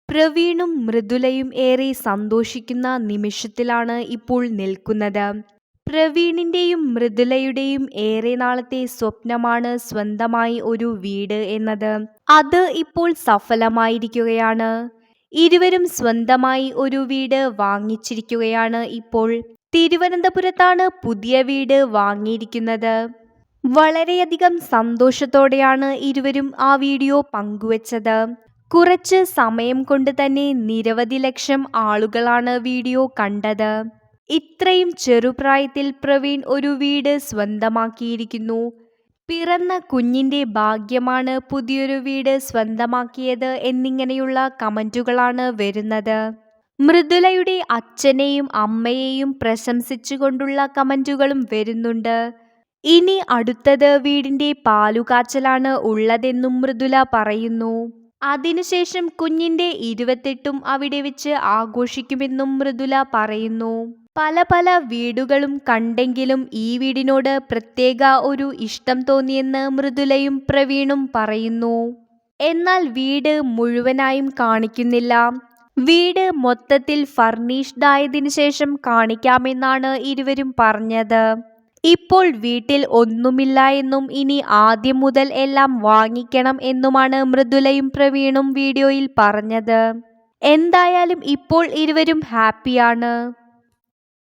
പ്രവീണും മൃദുലയും ഏറെ സന്തോഷിക്കുന്ന നിമിഷത്തിലാണ് ഇപ്പോൾ നിൽക്കുന്നത്. പ്രവീണിന്റെയും മൃദുലയുടെയും ഏറെ നാളത്തെ സ്വപ്നമാണ് സ്വന്തമായി ഒരു വീട് എന്നത്. അത് ഇപ്പോൾ സഫലമായിരിക്കുകയാണ്. ഇരുവരും സ്വന്തമായി ഒരു വീട് വാങ്ങിച്ചിരിക്കുകയാണ് ഇപ്പോൾ. തിരുവനന്തപുരത്താണ് പുതിയ വീട് വാങ്ങിയിരിക്കുന്നത്. വളരെയധികം സന്തോഷത്തോടെയാണ് ഇരുവരും ആ വീഡിയോ പങ്കുവച്ചത്. കുറച്ച് സമയം കൊണ്ട് തന്നെ നിരവധി ലക്ഷം ആളുകളാണ് വീഡിയോ കണ്ടത്. ഇത്രയും ചെറുപ്രായത്തിൽ പ്രവീൺ ഒരു വീട് സ്വന്തമാക്കിയിരിക്കുന്നു. പിറന്ന കുഞ്ഞിന്റെ ഭാഗ്യമാണ് പുതിയൊരു വീട് സ്വന്തമാക്കിയത് എന്നിങ്ങനെയുള്ള കമന്റുകളാണ് വരുന്നത്. മൃദുലയുടെ അച്ഛനെയും അമ്മയെയും പ്രശംസിച്ചുകൊണ്ടുള്ള കമന്റുകളും വരുന്നുണ്ട്. ഇനി അടുത്തത് വീടിന്റെ പാലുകാച്ചലാണ് ഉള്ളതെന്നും മൃദുല പറയുന്നു. അതിനുശേഷം കുഞ്ഞിന്റെ 28ഉം അവിടെ വെച്ച് ആഘോഷിക്കുമെന്നും മൃദുല പറയുന്നു. പല വീടുകളും കണ്ടെങ്കിലും ഈ വീടിനോട് പ്രത്യേക ഒരു ഇഷ്ടം തോന്നിയെന്ന് മൃദുലയും പ്രവീണും പറയുന്നു. എന്നാൽ വീട് മുഴുവനായും കാണിക്കുന്നില്ല. വീട് മൊത്തത്തിൽ ഫർണിഷ്ഡ് ആയതിനു ശേഷം കാണിക്കാമെന്നാണ് ഇരുവരും പറഞ്ഞത്. ഇപ്പോൾ വീട്ടിൽ ഒന്നുമില്ല എന്നും ഇനി ആദ്യം മുതൽ എല്ലാം വാങ്ങിക്കണം എന്നുമാണ് മൃദുലയും പ്രവീണും വീഡിയോയിൽ പറഞ്ഞത്. എന്തായാലും ഇപ്പോൾ ഇരുവരും ഹാപ്പിയാണ്.